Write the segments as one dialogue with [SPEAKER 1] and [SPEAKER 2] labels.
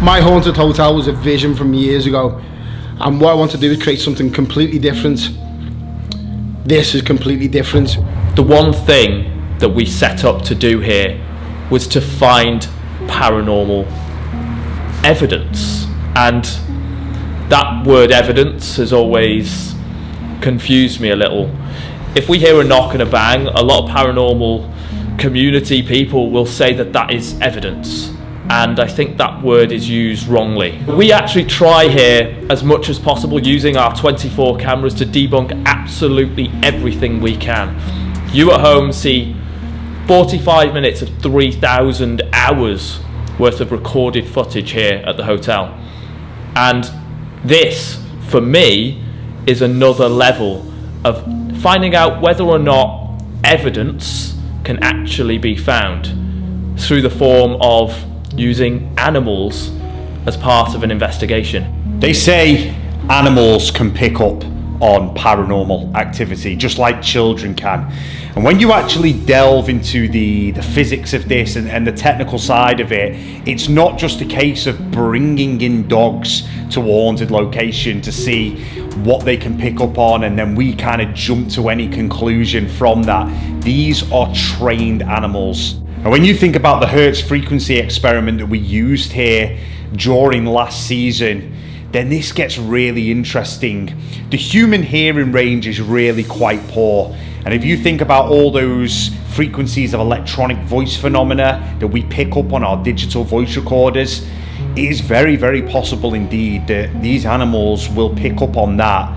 [SPEAKER 1] My haunted hotel was a vision from years ago, and what I want to do is create something completely different. This is completely different.
[SPEAKER 2] The one thing that we set up to do here was to find paranormal evidence, and that word evidence has always confused me a little. If we hear a knock and a bang, a lot of paranormal community people will say that that is evidence, and I think that word is used wrongly. We actually try here as much as possible using our 24 cameras to debunk absolutely everything we can. You at home see 45 minutes of 3,000 hours worth of recorded footage here at the hotel, and this for me is another level of finding out whether or not evidence can actually be found through the form of using animals as part of an investigation.
[SPEAKER 3] They say animals can pick up on paranormal activity just like children can, and when you actually delve into the physics of this and the technical side of it, it's not just a case of bringing in dogs to a haunted location to see what they can pick up on and then we kind of jump to any conclusion from that. These are trained animals. And when you think about the Hertz frequency experiment that we used here during last season, then this gets really interesting. The human hearing range is really quite poor. And if you think about all those frequencies of electronic voice phenomena that we pick up on our digital voice recorders, it is very, very possible indeed that these animals will pick up on that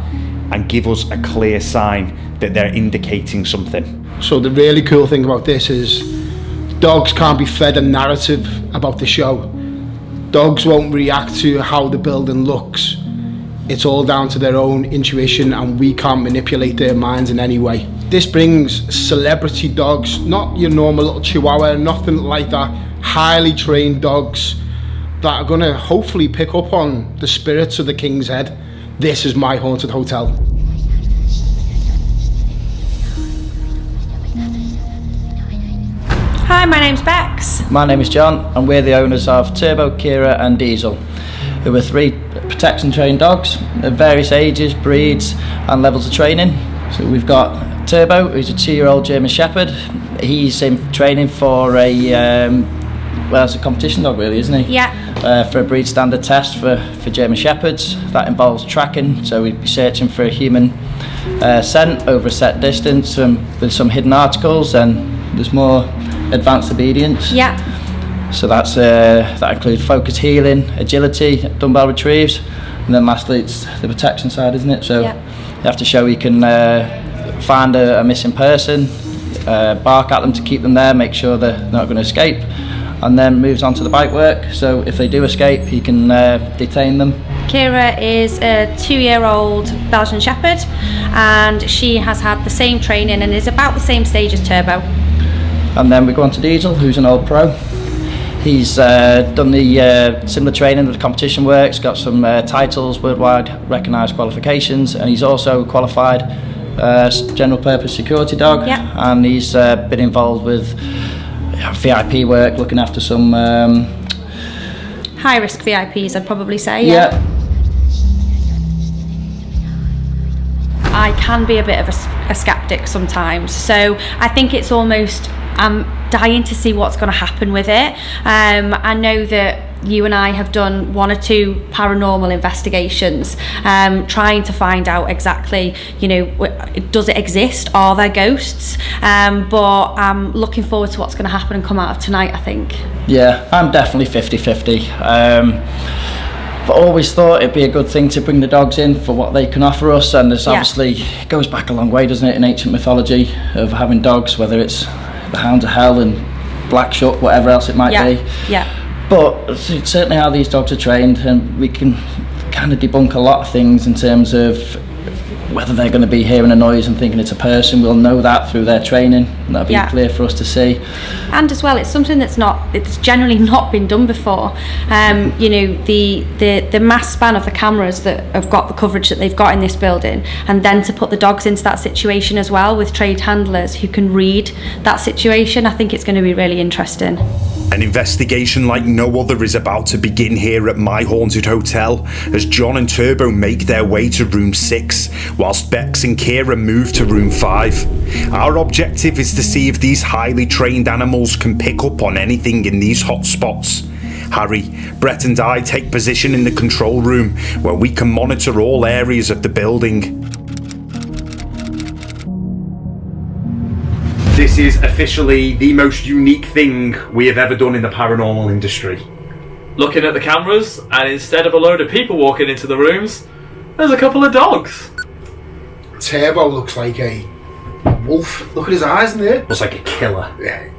[SPEAKER 3] and give us a clear sign that they're indicating something.
[SPEAKER 1] So the really cool thing about this is dogs can't be fed a narrative about the show. Dogs won't react to how the building looks. It's all down to their own intuition, and we can't manipulate their minds in any way. This brings celebrity dogs, not your normal little chihuahua, nothing like that. Highly trained dogs that are going to hopefully pick up on the spirits of the King's Head. This is my haunted hotel.
[SPEAKER 4] Hi, my name's Bex.
[SPEAKER 5] My name is John, and we're the owners of Turbo, Kira and Diesel, who are 3 protection trained dogs of various ages, breeds and levels of training. So we've got Turbo, who's a 2-year-old German Shepherd. He's in training for it's a competition dog really, isn't he?
[SPEAKER 4] Yeah.
[SPEAKER 5] For a breed standard test for German Shepherds. That involves tracking, so we'd be searching for a human scent over a set distance with some hidden articles, and there's more advanced obedience.
[SPEAKER 4] Yeah.
[SPEAKER 5] So that includes focus healing, agility, dumbbell retrieves, and then lastly it's the protection side, isn't it? So you have to show you can find a missing person, bark at them to keep them there, make sure they're not going to escape, and then moves on to the bite work. So if they do escape, he can detain them.
[SPEAKER 4] Kira is a 2-year-old Belgian Shepherd, and she has had the same training and is about the same stage as Turbo.
[SPEAKER 5] And then we go on to Diesel, who's an old pro. He's done the similar training that the competition works, got some titles, worldwide recognised qualifications, and he's also qualified general purpose security dog.
[SPEAKER 4] Yeah.
[SPEAKER 5] And he's been involved with VIP work, looking after some
[SPEAKER 4] high risk VIPs, I'd probably say.
[SPEAKER 5] Yeah.
[SPEAKER 4] I can be a bit of a skeptic sometimes, so I think it's almost I'm dying to see what's going to happen with it. I know that you and I have done 1 or 2 paranormal investigations, trying to find out exactly, does it exist? Are there ghosts? But I'm looking forward to what's going to happen and come out of tonight, I think.
[SPEAKER 5] Yeah, I'm definitely 50-50. I've always thought it'd be a good thing to bring the dogs in for what they can offer us, and there's obviously, it goes back a long way, doesn't it, in ancient mythology of having dogs, whether it's the Hounds of Hell and Black Shuck, whatever else it might be.
[SPEAKER 4] Yeah.
[SPEAKER 5] But it's certainly how these dogs are trained, and we can kind of debunk a lot of things in terms of whether they're going to be hearing a noise and thinking it's a person. We'll know that through their training, and that'll be clear for us to see.
[SPEAKER 4] And as well, it's something it's generally not been done before. The mass span of the cameras that have got the coverage that they've got in this building, and then to put the dogs into that situation as well with trained handlers who can read that situation, I think it's going to be really interesting.
[SPEAKER 3] An investigation like no other is about to begin here at My Haunted Hotel as John and Turbo make their way to room 6 whilst Bex and Kira move to room 5. Our objective is to see if these highly trained animals can pick up on anything in these hot spots. Harry, Brett and I take position in the control room where we can monitor all areas of the building. This is officially the most unique thing we have ever done in the paranormal industry.
[SPEAKER 2] Looking at the cameras, and instead of a load of people walking into the rooms, there's a couple of dogs.
[SPEAKER 1] Turbo looks like a wolf. Look at his eyes in there.
[SPEAKER 3] Looks like a killer.
[SPEAKER 1] Yeah.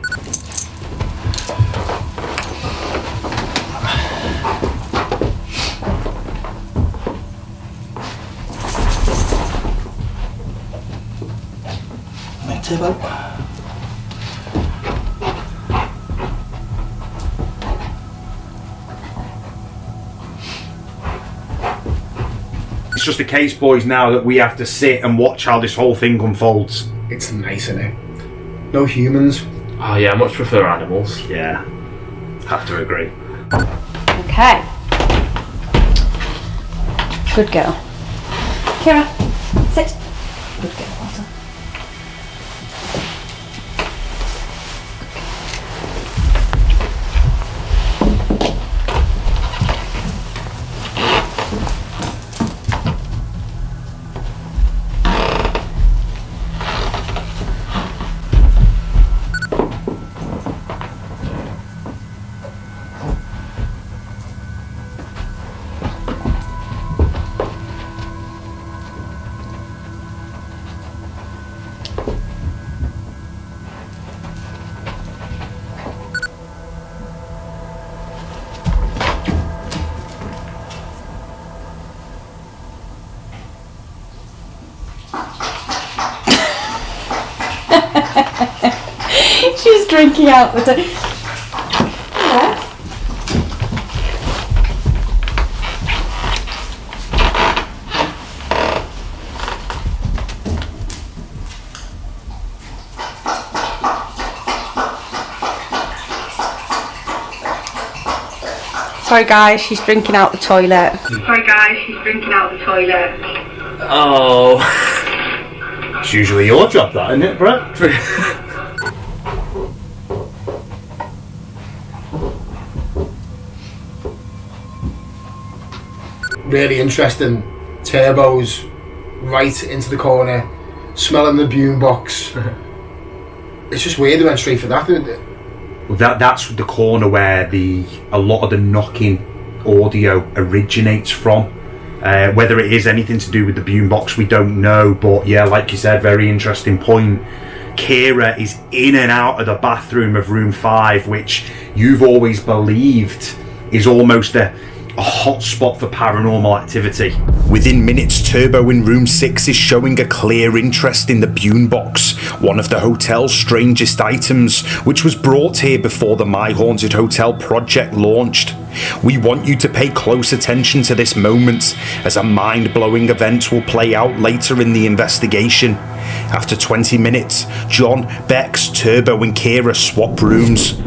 [SPEAKER 5] Turbo.
[SPEAKER 3] It's just a case, boys, now that we have to sit and watch how this whole thing unfolds.
[SPEAKER 1] It's nice, isn't it? No humans.
[SPEAKER 2] Oh yeah, I much prefer animals.
[SPEAKER 3] Yeah, have to agree.
[SPEAKER 4] Okay. Good girl. Kira, sit. Good girl, well done. She's drinking out the yeah. Sorry guys, she's drinking out the toilet.
[SPEAKER 2] Oh.
[SPEAKER 3] It's usually your job, that, isn't it, Brett?
[SPEAKER 1] Really interesting. Turbo's right into the corner, smelling the boombox. It's just weird they went straight for that, didn't it?
[SPEAKER 3] Well, that's the corner where a lot of the knocking audio originates from. Whether it is anything to do with the boombox, we don't know. But yeah, like you said, very interesting point. Kira is in and out of the bathroom of room 5, which you've always believed is almost a hot spot for paranormal activity. Within minutes, Turbo in room 6 is showing a clear interest in the boombox, one of the hotel's strangest items, which was brought here before the My Haunted Hotel project launched. We want you to pay close attention to this moment, as a mind-blowing event will play out later in the investigation. After 20 minutes, John, Bex, Turbo and Kira swap rooms.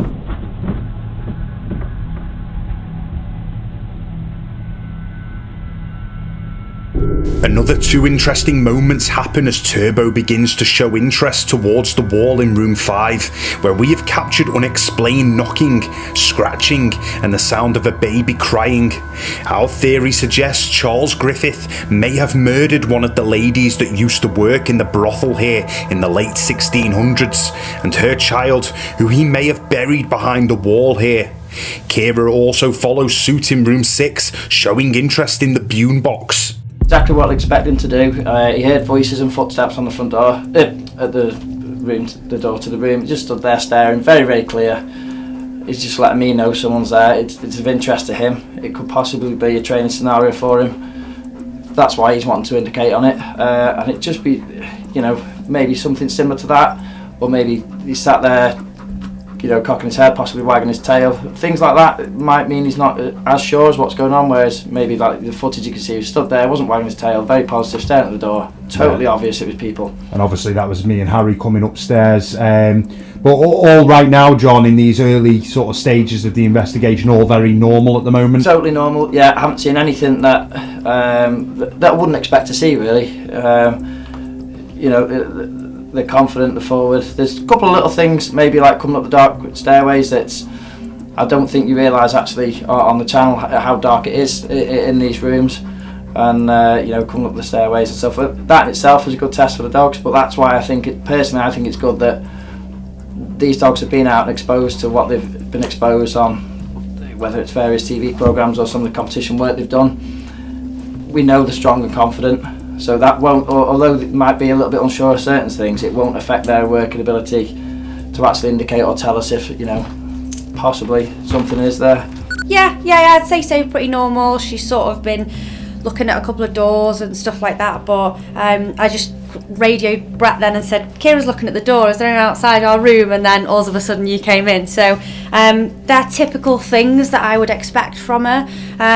[SPEAKER 3] Another 2 interesting moments happen as Turbo begins to show interest towards the wall in room 5, where we have captured unexplained knocking, scratching, and the sound of a baby crying. Our theory suggests Charles Griffith may have murdered one of the ladies that used to work in the brothel here in the late 1600s, and her child, who he may have buried behind the wall here. Kira also follows suit in room 6, showing interest in the boombox.
[SPEAKER 5] Exactly what I expected him to do. He heard voices and footsteps on the front door, at the door to the room. He just stood there staring, very, very clear. He's just letting me know someone's there. It's of interest to him. It could possibly be a training scenario for him. That's why he's wanting to indicate on it. And it just be, maybe something similar to that, or maybe he sat there cocking his head, possibly wagging his tail. Things like that might mean he's not as sure as what's going on, whereas maybe like the footage you can see, he stood there, wasn't wagging his tail, very positive, staring at the door, totally obvious it was people.
[SPEAKER 3] And obviously that was me and Harry coming upstairs. But all right now, John, in these early sort of stages of the investigation, all very normal at the moment?
[SPEAKER 5] Totally normal, yeah. I haven't seen anything that that I wouldn't expect to see, really. They're confident, they're forward. There's a couple of little things, maybe like coming up the dark stairways, I don't think you realise actually on the channel how dark it is in these rooms. And coming up the stairways and stuff. That in itself is a good test for the dogs, but that's why I think it's good that these dogs have been out and exposed to what they've been exposed on, whether it's various TV programmes or some of the competition work they've done. We know they're strong and confident, so that won't, although they might be a little bit unsure of certain things, it won't affect their working ability to actually indicate or tell us if, possibly something is there.
[SPEAKER 4] Yeah, I'd say so, pretty normal. She's sort of been looking at a couple of doors and stuff like that, but I just radioed Brett then and said, Kira's looking at the door, is there anyone outside our room? And then all of a sudden you came in. So they're typical things that I would expect from her.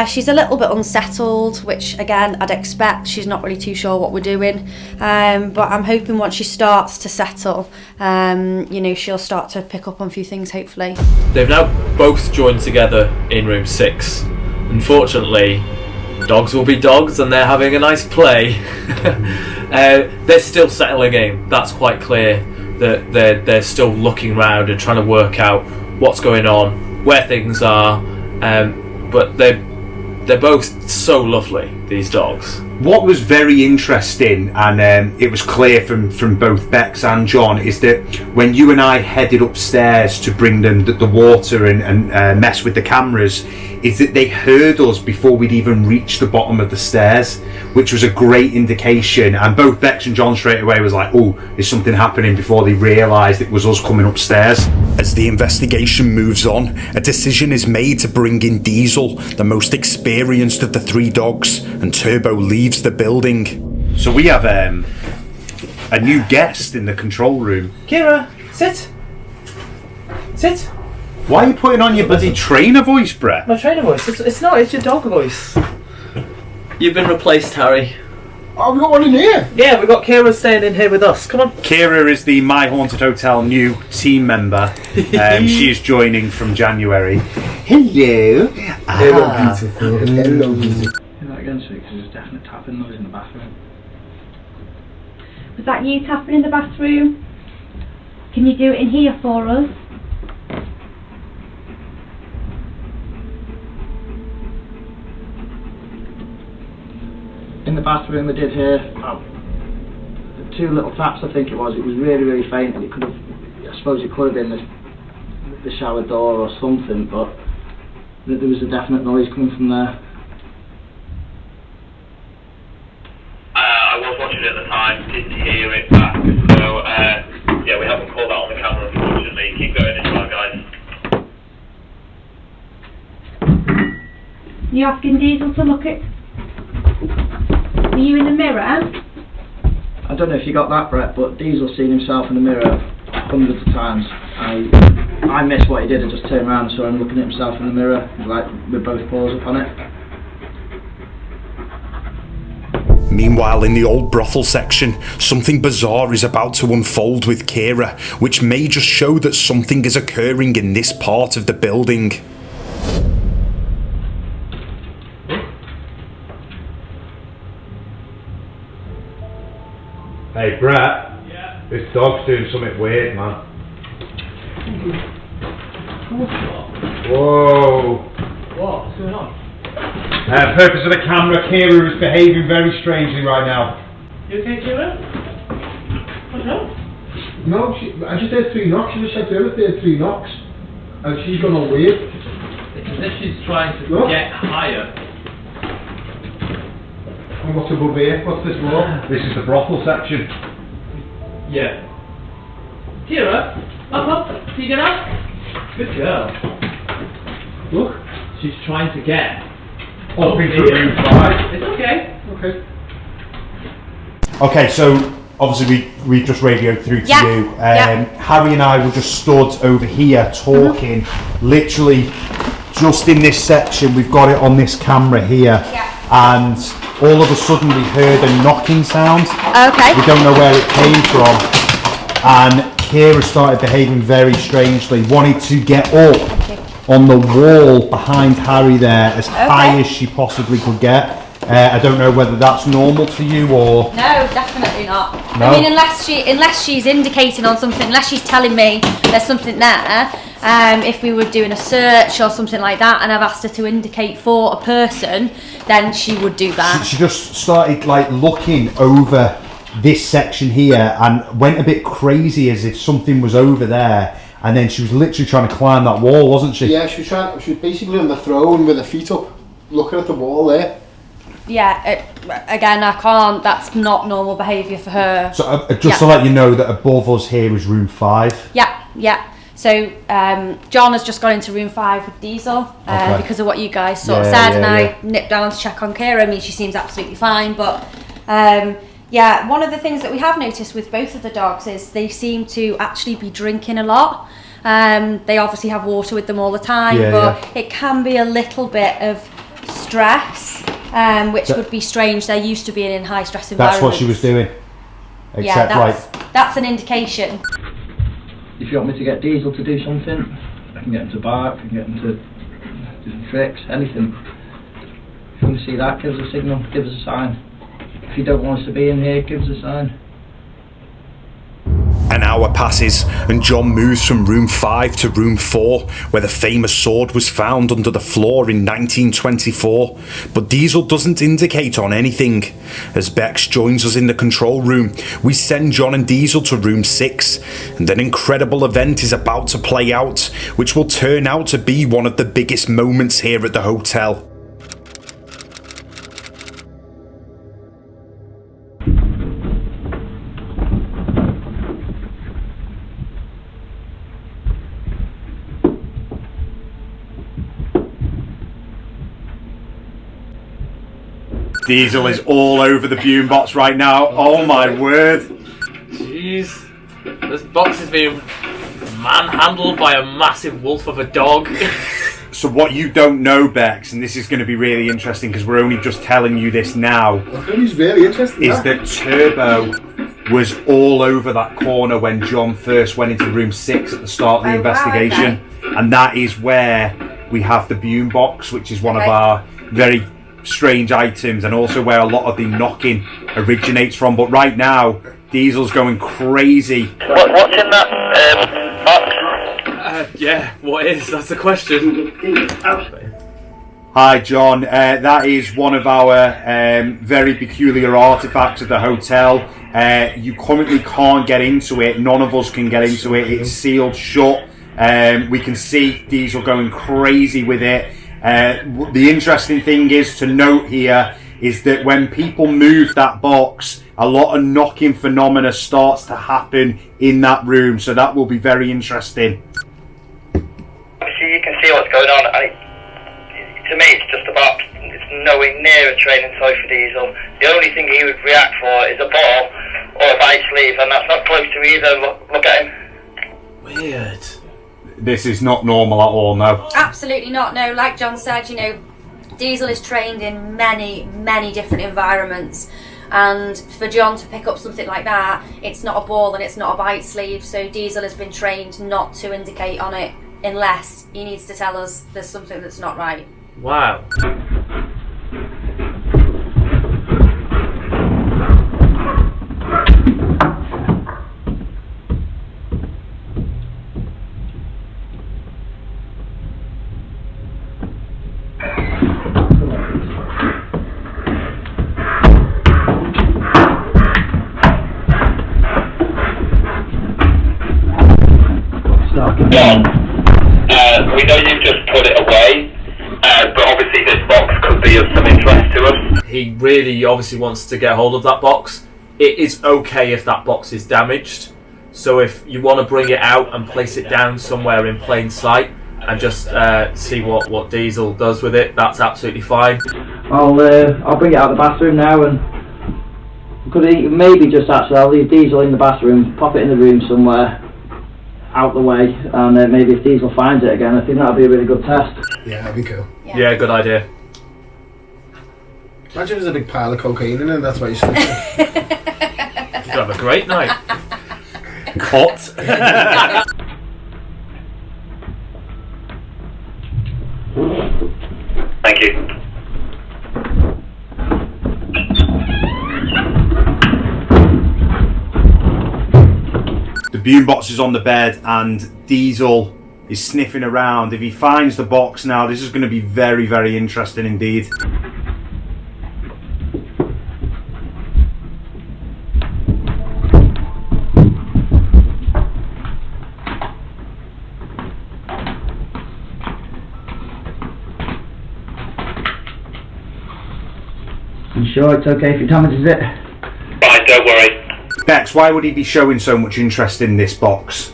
[SPEAKER 4] She's a little bit unsettled, which again I'd expect. She's not really too sure what we're doing, but I'm hoping once she starts to settle, she'll start to pick up on a few things, hopefully.
[SPEAKER 2] They've now both joined together in room 6. Unfortunately, dogs will be dogs and they're having a nice play. They're still settling in, that's quite clear, that they're still looking around and trying to work out what's going on, where things are, but they're both so lovely, these dogs.
[SPEAKER 3] What was very interesting, and it was clear from both Bex and John, is that when you and I headed upstairs to bring them the water and mess with the cameras, is that they heard us before we'd even reached the bottom of the stairs, which was a great indication. And both Bex and John straight away was like, oh, is something happening, before they realised it was us coming upstairs. As the investigation moves on, a decision is made to bring in Diesel, the most experienced of the 3 dogs, and Turbo leaves the building. So we have a new guest in the control room.
[SPEAKER 6] Kira, sit. Sit.
[SPEAKER 3] Why are you putting on your bloody trainer voice, Brett?
[SPEAKER 6] My trainer voice. It's not. It's your dog voice.
[SPEAKER 2] You've been replaced, Harry.
[SPEAKER 1] Oh, we've got one in here.
[SPEAKER 6] Yeah, we've got Kira staying in here with us. Come on.
[SPEAKER 3] Kira is the My Haunted Hotel new team member. She is joining from January. Hello.
[SPEAKER 1] Hello, beautiful. Hello, beautiful.
[SPEAKER 5] Say that again, sweet, because there's definite tapping noise in the bathroom.
[SPEAKER 4] Was that you tapping in the bathroom? Can you do it in here for us?
[SPEAKER 5] In the bathroom we did hear 2 little taps, I think it was. It was really, really faint, and I suppose it could have been the shower door or something, but there was a definite noise coming from there.
[SPEAKER 2] I was watching it at the time, didn't hear it back, so we haven't called that on the camera, unfortunately. Keep going as well, guys.
[SPEAKER 4] You asking Diesel to look at? Are you in the mirror?
[SPEAKER 5] I don't know if you got that, Brett, but Diesel's seen himself in the mirror hundreds of times. I missed what he did and just turned around and saw him looking at himself in the mirror, like with both paws up on it.
[SPEAKER 3] Meanwhile, in the old brothel section, something bizarre is about to unfold with Kira, which may just show that something is occurring in this part of the building.
[SPEAKER 7] Hey Brett, this dog's doing something weird, man. Whoa.
[SPEAKER 6] What's going on?
[SPEAKER 7] Purpose of the camera, Kira is behaving very strangely right now.
[SPEAKER 6] You okay, Kira? What's wrong?
[SPEAKER 1] No, I just heard 3 knocks. She just said to her, I heard 3 knocks. And she's gone all weird.
[SPEAKER 6] It's as if she's trying to get higher.
[SPEAKER 1] And what's above here? What's this wall?
[SPEAKER 7] This is the brothel section.
[SPEAKER 6] Yeah. Kira, up. Can you get up? Good girl.
[SPEAKER 1] Look.
[SPEAKER 6] She's trying to get
[SPEAKER 7] Up into room 5.
[SPEAKER 6] It's okay.
[SPEAKER 1] Okay.
[SPEAKER 3] Okay, so obviously we just radioed through to
[SPEAKER 4] Yeah.
[SPEAKER 3] you. Harry and I were just stood over here talking, literally just in this section. We've got it on this camera here, and all of a sudden we heard a knocking sound.
[SPEAKER 4] Okay.
[SPEAKER 3] We don't know where it came from, and Kira started behaving very strangely, wanted to get up on the wall behind Harry there as high as she possibly could get. I don't know whether that's normal to you or...
[SPEAKER 4] No, definitely not.
[SPEAKER 3] No?
[SPEAKER 4] I mean, unless she's indicating on something, unless she's telling me there's something there, if we were doing a search or something like that and I've asked her to indicate for a person, then she would do that.
[SPEAKER 3] She just started like looking over this section here and went a bit crazy as if something was over there, and then she was literally trying to climb that wall, wasn't she?
[SPEAKER 1] Yeah, she was basically on the throne with her feet up, looking at the wall there.
[SPEAKER 4] Yeah, again, I can't, that's not normal behaviour for her.
[SPEAKER 3] So just to let you know that above us here is room 5.
[SPEAKER 4] Yeah. So John has just gone into room 5 with Diesel because of what you guys sort of said, and I nipped down to check on Kira. I mean, she seems absolutely fine, but one of the things that we have noticed with both of the dogs is they seem to actually be drinking a lot. They obviously have water with them all the time, but it can be a little bit of stress, which would be strange. They're used to being in high stress environments.
[SPEAKER 3] That's what she was doing.
[SPEAKER 4] That's an indication.
[SPEAKER 5] If you want me to get Diesel to do something, I can get him to bark, I can get him to do some tricks, anything. If you want to see that, give us a signal, give us a sign. If you don't want us to be in here, give us a sign.
[SPEAKER 3] An hour passes and John moves from room 5 to room 4, where the famous sword was found under the floor in 1924, but Diesel doesn't indicate on anything. As Bex joins us in the control room, we send John and Diesel to room 6, and an incredible event is about to play out, which will turn out to be one of the biggest moments here at the hotel. Diesel is all over the boombox right now. Oh my word.
[SPEAKER 6] Jeez. This box is being manhandled by a massive wolf of a dog.
[SPEAKER 3] So what you don't know, Bex, and this is going to be really interesting because we're only just telling you this now,
[SPEAKER 1] It's really interesting.
[SPEAKER 3] is that Turbo was all over that corner when John first went into room 6 at the start of the investigation.
[SPEAKER 4] Wow,
[SPEAKER 3] And that is where we have the boombox, which is one of our very strange items, and also where a lot of the knocking originates from. But right now, Diesel's going crazy.
[SPEAKER 8] What's in that box?
[SPEAKER 6] Yeah, what is? That's the question.
[SPEAKER 3] Hi John, that is one of our very peculiar artifacts of the hotel. You currently can't get into it, none of us can get into it, it's sealed shut. We can see Diesel going crazy with it. The interesting thing is to note here is that when people move that box, a lot of knocking phenomena starts to happen in that room, so that will be very interesting.
[SPEAKER 8] Obviously you can see what's going on, and to me it's nowhere near a training toy for Diesel. The only thing he would react for is a ball or a bite sleeve, and that's not close to either. Look at him.
[SPEAKER 6] Weird.
[SPEAKER 3] This is not normal at all, no.
[SPEAKER 4] Absolutely not. No, like John said, Diesel is trained in many different environments, and for John to pick up something like that, it's not a ball and it's not a bite sleeve, so Diesel has been trained not to indicate on it unless he needs to tell us there's something that's not right.
[SPEAKER 6] Wow.
[SPEAKER 8] John, we know you've just put it away, but obviously this box could be of some interest to us.
[SPEAKER 2] He really obviously wants to get hold of that box. It is okay if that box is damaged, so if you want to bring it out and place it down somewhere in plain sight and just see what Diesel does with it, that's absolutely fine.
[SPEAKER 5] I'll bring it out of the bathroom now and Could he maybe just actually, I'll leave Diesel in the bathroom, pop it in the room somewhere, out the way, and maybe if Diesel finds it again, I think that'll be a really good test.
[SPEAKER 1] Yeah, that'd be cool.
[SPEAKER 2] Yeah, good idea.
[SPEAKER 1] Imagine there's a big pile of cocaine in it, that's why you sleep.
[SPEAKER 2] You'd have a great night. Cut.
[SPEAKER 8] Thank you.
[SPEAKER 3] The boombox is on the bed and Diesel is sniffing around. If he finds the box now, this is going to be very, very interesting indeed.
[SPEAKER 5] You sure it's okay if he damages it?
[SPEAKER 8] Right, don't worry.
[SPEAKER 3] Bex, why would he be showing so much interest in this box?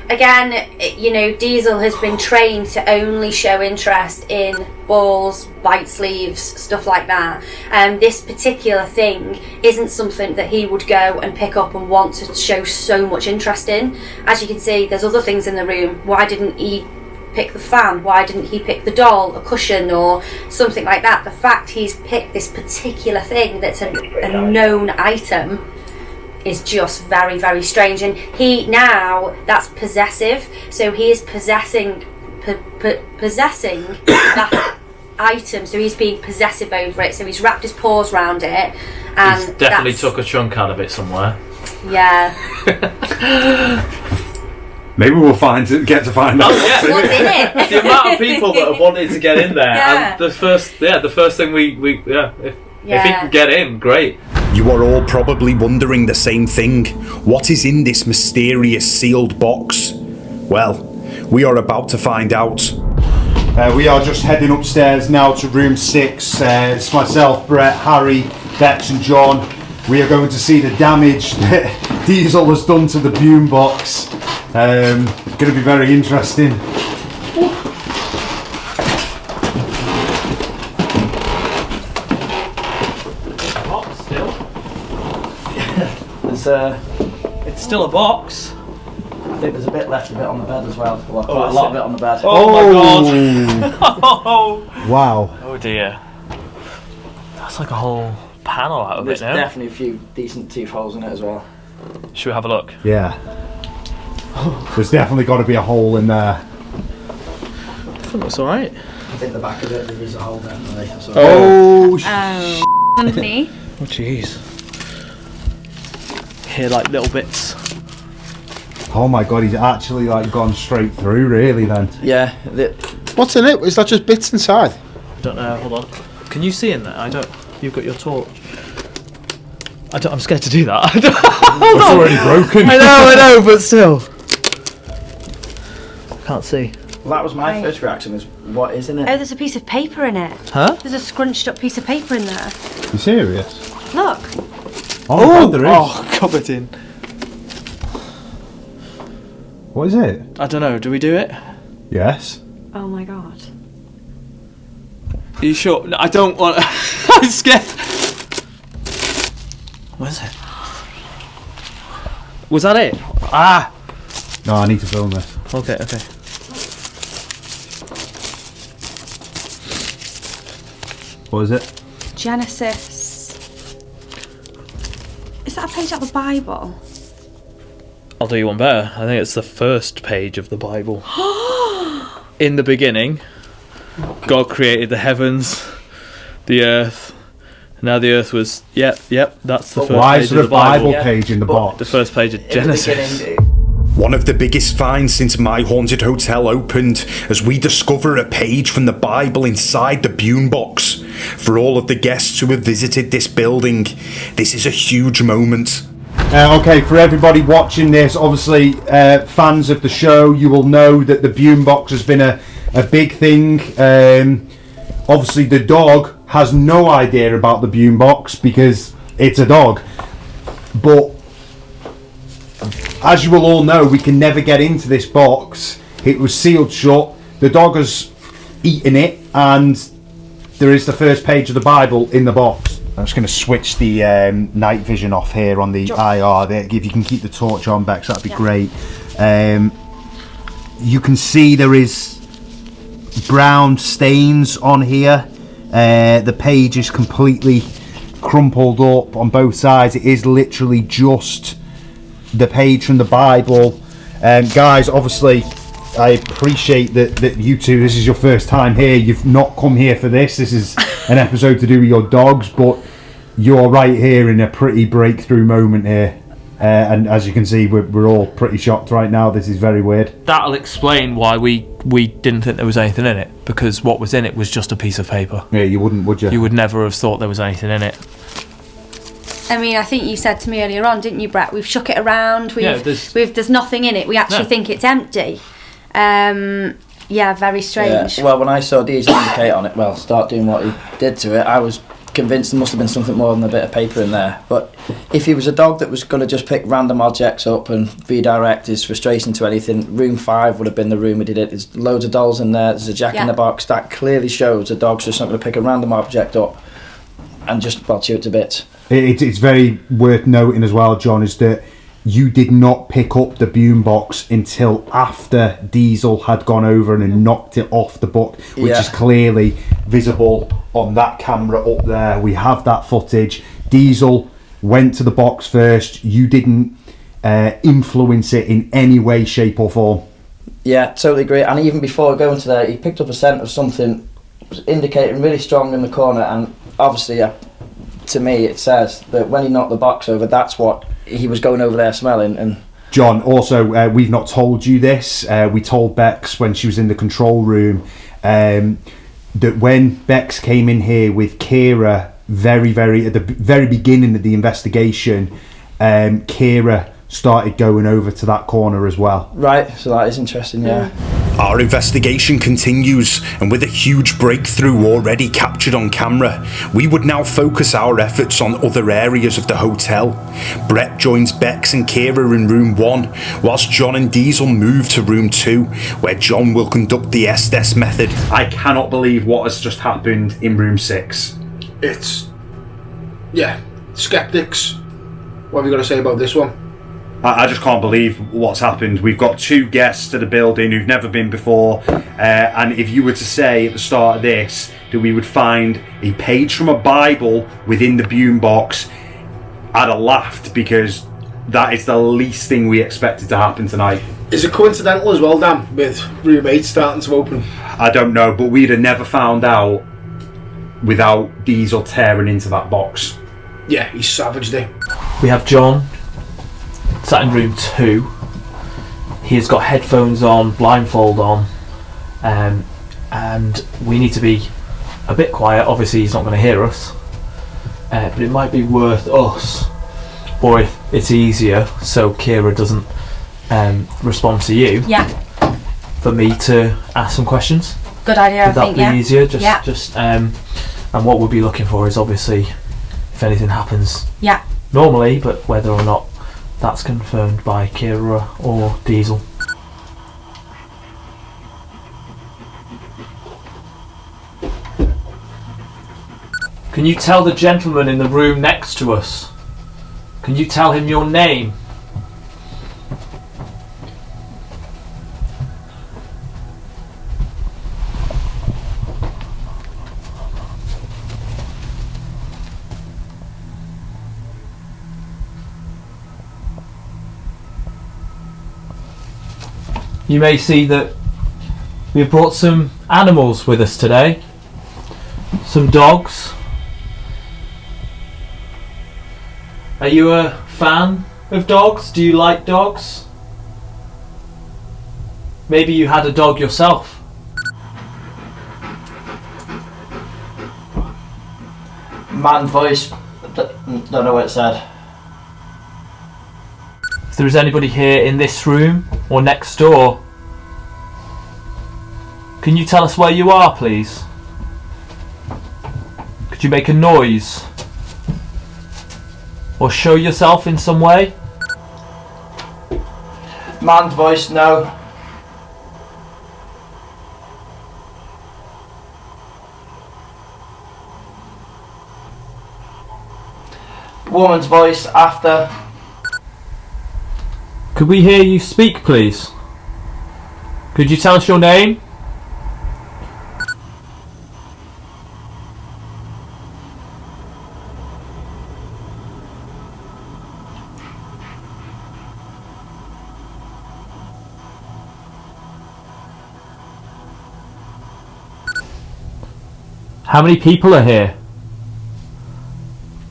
[SPEAKER 4] Again, you know, Diesel has been trained to only show interest in balls, bite sleeves, stuff like that. This particular thing isn't something that he would go and pick up and want to show so much interest in. As you can see, there's other things in the room. Why didn't he pick the fan? Why didn't he pick the doll, a cushion or something like that? The fact he's picked this particular thing that's a known item is just very, very strange. And he now, that's possessive, so he is possessing that item, so he's being possessive over it, so he's wrapped his paws around it, and
[SPEAKER 2] He's definitely took a chunk out of it somewhere.
[SPEAKER 4] Yeah.
[SPEAKER 3] Maybe we'll get to find out.
[SPEAKER 2] Yeah.
[SPEAKER 4] What's in it?
[SPEAKER 2] The amount of people that have wanted to get in there,
[SPEAKER 4] Yeah.
[SPEAKER 2] and the first thing if he can get in, great.
[SPEAKER 9] You are all probably wondering the same thing. What is in this mysterious sealed box? Well, we are about to find out.
[SPEAKER 3] We are just heading upstairs now to room 6. It's myself, Brett, Harry, Bex and John. We are going to see the damage that Diesel has done to the boombox. Going to be very interesting.
[SPEAKER 5] It's
[SPEAKER 2] still a box.
[SPEAKER 5] I think there's a bit left of it on the bed as well. Quite a lot of it on the bed.
[SPEAKER 2] Oh my god!
[SPEAKER 3] Wow.
[SPEAKER 2] Oh dear. That's like a whole panel out of
[SPEAKER 5] There's
[SPEAKER 2] it now.
[SPEAKER 5] definitely a few decent tooth holes in it as well.
[SPEAKER 2] Should we have a look?
[SPEAKER 3] Yeah. There's definitely got to be a hole in there.
[SPEAKER 2] That looks alright.
[SPEAKER 5] I think the back of it, there is a hole definitely. So
[SPEAKER 4] Underneath.
[SPEAKER 2] Oh jeez. Hear like little bits.
[SPEAKER 3] Oh my god, he's actually like gone straight through really then.
[SPEAKER 5] yeah.
[SPEAKER 1] What's in it? Is that just bits inside?
[SPEAKER 2] Don't know, hold on. Can you see in there? I don't. You've got your torch. I'm scared to do that.
[SPEAKER 3] It's already broken.
[SPEAKER 2] I know, but still. Can't see.
[SPEAKER 5] Well, that was my first reaction, was what is in it?
[SPEAKER 4] Oh, there's a piece of paper in it.
[SPEAKER 2] Huh?
[SPEAKER 4] There's a scrunched up piece of paper in there.
[SPEAKER 3] You serious?
[SPEAKER 4] Look.
[SPEAKER 3] Oh, my god, there is.
[SPEAKER 2] Oh, covered in.
[SPEAKER 3] What is it?
[SPEAKER 2] I don't know. Do we do it?
[SPEAKER 3] Yes.
[SPEAKER 4] Oh my god.
[SPEAKER 2] Are you sure? No, I don't want. I'm scared. What is it? Was that it? Ah.
[SPEAKER 3] No, I need to film this.
[SPEAKER 2] Okay.
[SPEAKER 3] What is it?
[SPEAKER 4] Genesis. Is that a page out of the Bible?
[SPEAKER 2] I'll do you one better. I think it's the first page of the Bible. In the beginning, God created the heavens, the earth. Now the earth was. Yep. That's the first
[SPEAKER 3] Why
[SPEAKER 2] page
[SPEAKER 3] is there
[SPEAKER 2] of
[SPEAKER 3] a
[SPEAKER 2] the Bible.
[SPEAKER 3] Bible page in the box?
[SPEAKER 2] The first page of Genesis.
[SPEAKER 9] One of the biggest finds since my haunted hotel opened, as we discover a page from the Bible inside the boombox. For all of the guests who have visited this building, this is a huge moment.
[SPEAKER 3] Okay, for everybody watching this, obviously fans of the show, you will know that the boombox has been a big thing. Obviously the dog has no idea about the boombox because it's a dog. But as you will all know, we can never get into this box. It was sealed shut. The dog has eaten it, and there is the first page of the Bible in the box. I'm just going to switch the night vision off here on the IR. There, if you can keep the torch on, Bex, that'd be great. You can see there is brown stains on here. The page is completely crumpled up on both sides. It is literally just the page from the Bible. Guys, obviously I appreciate that you two, this is your first time here. You've not come here for this. This is an episode to do with your dogs, but you're right here in a pretty breakthrough moment here. And as you can see, we're all pretty shocked right now. This is very weird.
[SPEAKER 2] That'll explain why we didn't think there was anything in it, because what was in it was just a piece of paper.
[SPEAKER 3] Yeah, you wouldn't, would you?
[SPEAKER 2] You would never have thought there was anything in it.
[SPEAKER 4] I mean, I think you said to me earlier on, didn't you, Brett? We've shook it around. There's nothing in it. We actually think it's empty. Yeah, very strange.
[SPEAKER 5] Yeah. Well, when I saw Diesel indicate on it, start doing what he did to it, I was convinced there must have been something more than a bit of paper in there. But if he was a dog that was going to just pick random objects up and redirect his frustration to anything, room 5 would have been the room we did it. There's loads of dolls in there. There's a jack in the box. That clearly shows a dog's just not going to pick a random object up and just chew it to bits.
[SPEAKER 3] It's very worth noting as well, John, is that you did not pick up the boombox until after Diesel had gone over and knocked it off the book, which is clearly visible on that camera up there. We have that footage. Diesel went to the box first. You didn't influence it in any way, shape or form.
[SPEAKER 5] Yeah, totally agree. And even before going to there, he picked up a scent of something indicating really strong in the corner, and obviously to me it says that when he knocked the box over, that's what he was going over there smelling. And
[SPEAKER 3] John, also, we've not told you this. We told Bex when she was in the control room that when Bex came in here with Kira very at the very beginning of the investigation, Kira started going over to that corner as well.
[SPEAKER 5] Right, so that is interesting, yeah.
[SPEAKER 9] Our investigation continues, and with a huge breakthrough already captured on camera, we would now focus our efforts on other areas of the hotel. Brett joins Bex and Kira in room 1, whilst John and Diesel move to room 2, where John will conduct the Estes method.
[SPEAKER 3] I cannot believe what has just happened in room 6.
[SPEAKER 1] It's... yeah, skeptics. What have you got to say about this one?
[SPEAKER 3] I just can't believe what's happened. We've got 2 guests to the building who've never been before, and if you were to say at the start of this that we would find a page from a Bible within the boombox, I'd have laughed, because that is the least thing we expected to happen tonight.
[SPEAKER 1] Is it coincidental as well, Dan, with room 8 starting to open?
[SPEAKER 3] I don't know, but we'd have never found out without Diesel tearing into that box.
[SPEAKER 1] Yeah, he savaged it.
[SPEAKER 2] We have John sat in room 2. He has got headphones on, blindfold on, and we need to be a bit quiet. Obviously he's not going to hear us, but it might be worth us, or if it's easier so Kira doesn't respond to you, for me to ask some questions.
[SPEAKER 4] Good idea.
[SPEAKER 2] Would that be easier? Just and what we'll be looking for is obviously if anything happens normally, but whether or not that's confirmed by Kira or Diesel. Can you tell the gentleman in the room next to us? Can you tell him your name? You may see that we've brought some animals with us today. Some dogs. Are you a fan of dogs? Do you like dogs? Maybe you had a dog yourself.
[SPEAKER 5] Man voice, don't know what it said.
[SPEAKER 2] If there is anybody here in this room or next door, can you tell us where you are, please? Could you make a noise? Or show yourself in some way?
[SPEAKER 5] Man's voice, no. Woman's voice after.
[SPEAKER 2] Could we hear you speak, please? Could you tell us your name? How many people are here?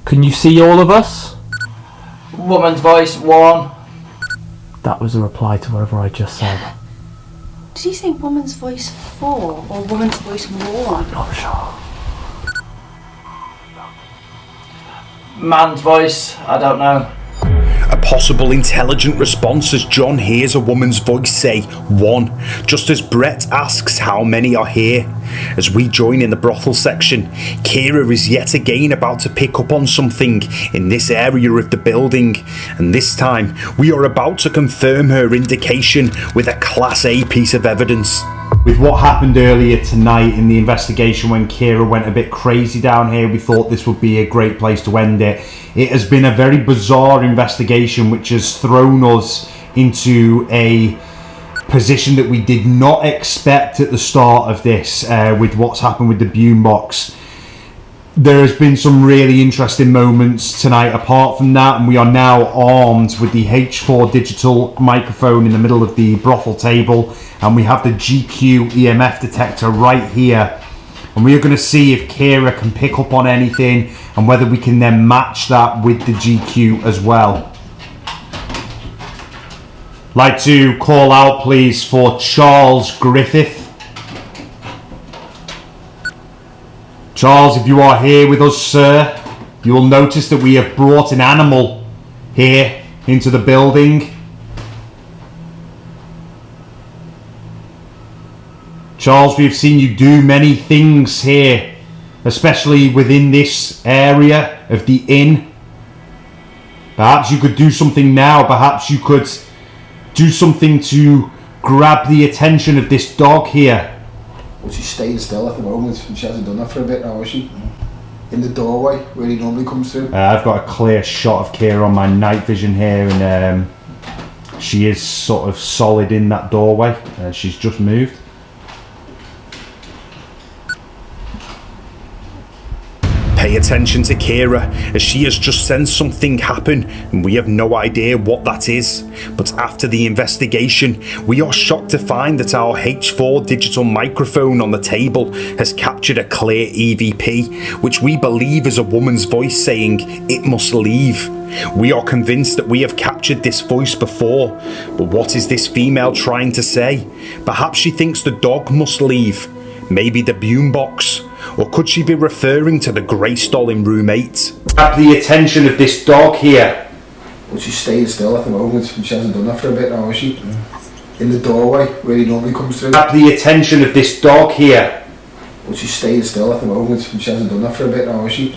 [SPEAKER 2] Can you see all of us?
[SPEAKER 5] Woman's voice 1.
[SPEAKER 2] That was a reply to whatever I just said.
[SPEAKER 4] Did he say woman's voice 4 or woman's voice 1?
[SPEAKER 2] Not sure.
[SPEAKER 5] Man's voice, I don't know.
[SPEAKER 9] A possible intelligent response as John hears a woman's voice say 1, just as Brett asks how many are here. As we join in the brothel section, Kira is yet again about to pick up on something in this area of the building, and this time we are about to confirm her indication with a Class A piece of evidence.
[SPEAKER 3] With what happened earlier tonight in the investigation when Kira went a bit crazy down here, we thought this would be a great place to end it. It has been a very bizarre investigation which has thrown us into a position that we did not expect at the start of this with what's happened with the boombox. There has been some really interesting moments tonight apart from that, and we are now armed with the H4 digital microphone in the middle of the brothel table, and we have the GQ EMF detector right here, and we are going to see if Kira can pick up on anything and whether we can then match that with the GQ as well. Like to call out please for Charles Griffith. Charles, if you are here with us, sir, you will notice that we have brought an animal here into the building. Charles, we've seen you do many things here, especially within this area of the inn. Perhaps you could do something now. Perhaps you could do something to grab the attention of this dog here.
[SPEAKER 1] Well, she's staying still at the moment, and she hasn't done that for a bit now, has she? In the doorway, where he normally comes through.
[SPEAKER 3] I've got a clear shot of Kira on my night vision here, and she is sort of solid in that doorway. She's just moved.
[SPEAKER 9] Pay attention to Kira, as she has just sensed something happen, and we have no idea what that is. But after the investigation, we are shocked to find that our H4 digital microphone on the table has captured a clear EVP, which we believe is a woman's voice saying, "It must leave." We are convinced that we have captured this voice before, but what is this female trying to say? Perhaps she thinks the dog must leave. Maybe the boombox. Or could she be referring to the grey doll in room 8?
[SPEAKER 3] Grab the attention of this dog here.
[SPEAKER 1] Well, she's staying still at the moment, and she hasn't done that for a bit now, has she? In the doorway, where he normally comes through.
[SPEAKER 3] Grab the attention of this dog here.
[SPEAKER 1] Well, she's staying still at the moment, and she hasn't done that for a bit now, has she?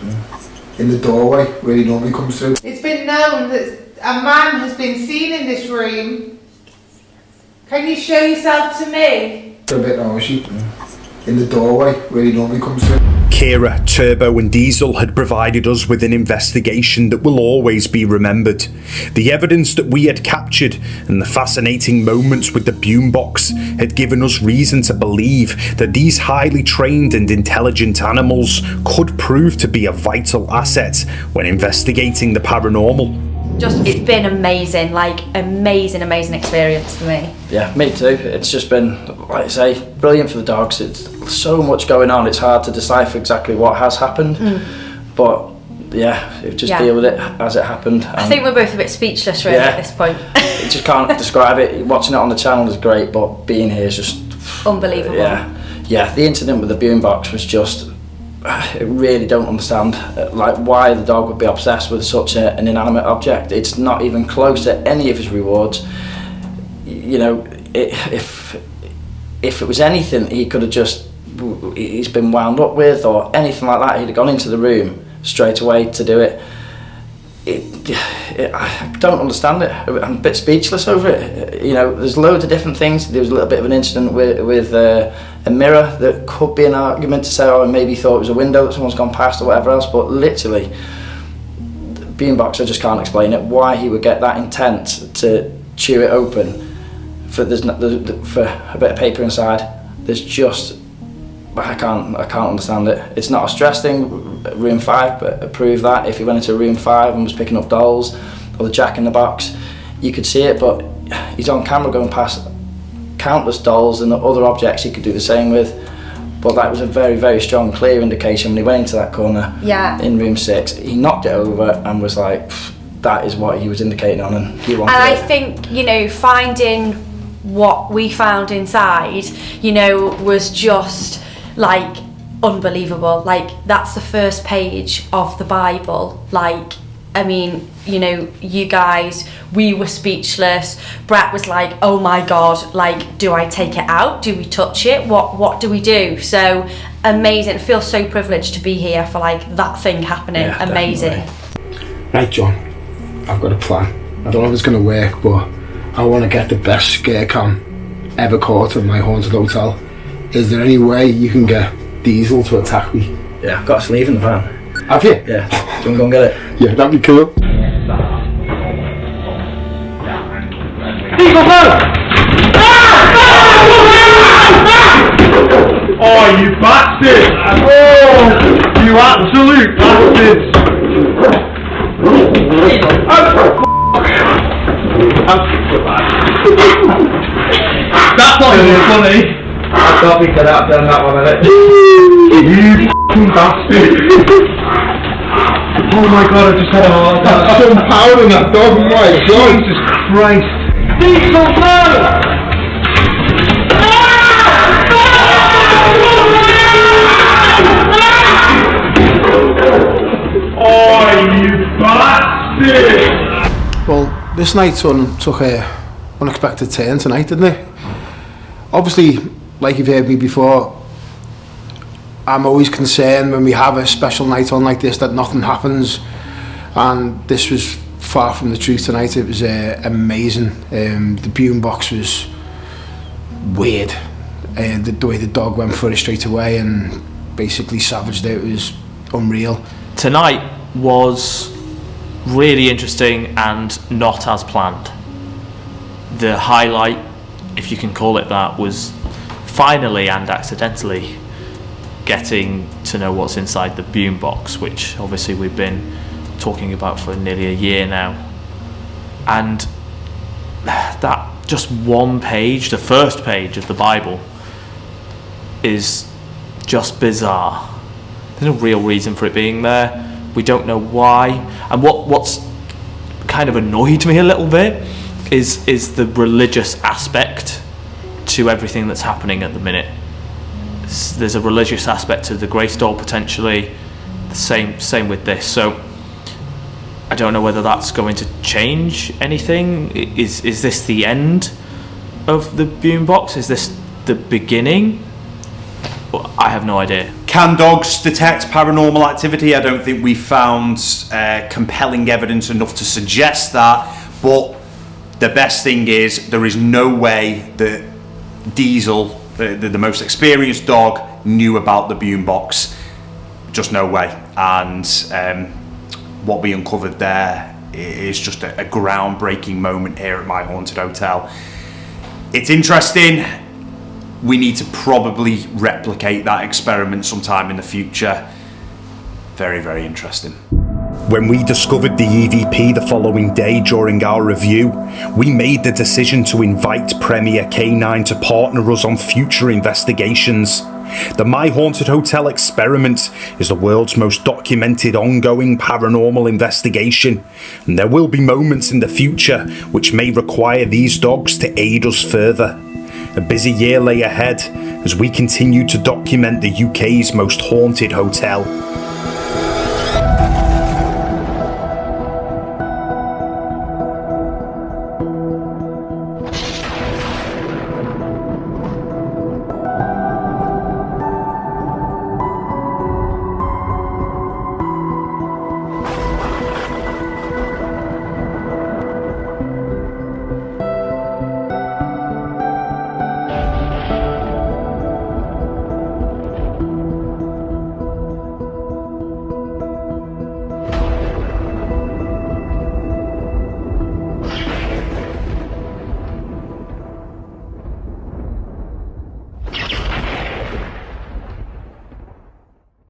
[SPEAKER 1] In the doorway, where he normally comes through.
[SPEAKER 10] It's been known that a man has been seen in this room. Can you show yourself to me?
[SPEAKER 1] For a bit now, has she? In the doorway, where he normally comes through.
[SPEAKER 9] Kira, Turbo and Diesel had provided us with an investigation that will always be remembered. The evidence that we had captured and the fascinating moments with the boombox had given us reason to believe that these highly trained and intelligent animals could prove to be a vital asset when investigating the paranormal.
[SPEAKER 4] It's been amazing, amazing experience for me.
[SPEAKER 5] Yeah, me too. It's just been, like I say, brilliant for the dogs. It's so much going on, it's hard to decipher exactly what has happened. But yeah, just deal with it as it happened.
[SPEAKER 4] I think we're both a bit speechless really at this point.
[SPEAKER 5] You just can't describe it. Watching it on the channel is great, but being here is just
[SPEAKER 4] unbelievable.
[SPEAKER 5] Yeah, the incident with the boombox was just, I really don't understand why the dog would be obsessed with such an inanimate object. It's not even close to any of his rewards. You know, if it was anything he could have he's been wound up with or anything like that, he'd have gone into the room straight away to do it. I don't understand it. I'm a bit speechless over it. You know, there's loads of different things. There was a little bit of an incident with a mirror that could be an argument to say, maybe he thought it was a window that someone's gone past or whatever else, but literally boombox, I just can't explain it. Why he would get that intent to chew it open for for a bit of paper inside. There's just, I can't understand it. It's not a stress thing. Room 5, but prove that if he went into room 5 and was picking up dolls or the Jack in the Box, you could see it. But he's on camera going past countless dolls and other objects he could do the same with. But that was a very, very strong, clear indication when he went into that corner in room 6. He knocked it over and was like, that is what he was indicating on, and he wanted it.
[SPEAKER 4] And I think, you know, finding what we found inside, you know, was just like unbelievable. Like, that's the first page of the Bible. Like, I mean, you know, you guys, we were speechless. Brett was like, oh my God, like, do I take it out? Do we touch it? What do we do? So amazing. I feel so privileged to be here for like that thing happening. Yeah, amazing.
[SPEAKER 1] Definitely. Right, John, I've got a plan. I don't know if it's going to work, but I want to get the best scare cam ever caught in my haunted hotel. Is there any way you can get Diesel to attack me?
[SPEAKER 5] Yeah, I've got a sleeve in the van.
[SPEAKER 1] Have you?
[SPEAKER 5] Yeah. Do you want to go and get it?
[SPEAKER 1] Yeah, that'd be cool.
[SPEAKER 7] Diesel, no! Oh, you bastard! Oh, you absolute bastards! That's not even funny.
[SPEAKER 5] I thought we could have done that one, innit?
[SPEAKER 7] You f***ing bastard! Oh my God, I just had a heart attack.
[SPEAKER 1] That's so empowering, that dog, my God.
[SPEAKER 7] Jesus Christ! Diesel, no! Oh, you bastard!
[SPEAKER 1] Well, this night took a unexpected turn tonight, didn't it? Obviously, like you've heard me before, I'm always concerned when we have a special night on like this that nothing happens, and this was far from the truth tonight. It was amazing. The boombox was weird. The way the dog went for it straight away and basically savaged it was unreal.
[SPEAKER 2] Tonight was really interesting and not as planned. The highlight, if you can call it that, was finally and accidentally getting to know what's inside the boombox, which obviously we've been talking about for nearly a year now. And that just one page, the first page of the Bible, is just bizarre. There's no real reason for it being there. We don't know why. And what's kind of annoyed me a little bit is the religious aspect to everything that's happening at the minute. There's a religious aspect to the Grace doll potentially. The same with this. So I don't know whether that's going to change anything. Is this the end of the boombox? Is this the beginning? I have no idea.
[SPEAKER 3] Can dogs detect paranormal activity? I don't think we found compelling evidence enough to suggest that, but the best thing is there is no way that Diesel, the most experienced dog, knew about the boombox. Just no way. And what we uncovered there is just a groundbreaking moment here at my haunted hotel. It's interesting. We need to probably replicate that experiment sometime in the future. Very, very interesting.
[SPEAKER 9] When we discovered the EVP the following day during our review, we made the decision to invite Premier K9 to partner us on future investigations. The My Haunted Hotel experiment is the world's most documented ongoing paranormal investigation, and there will be moments in the future which may require these dogs to aid us further. A busy year lay ahead as we continue to document the UK's most haunted hotel.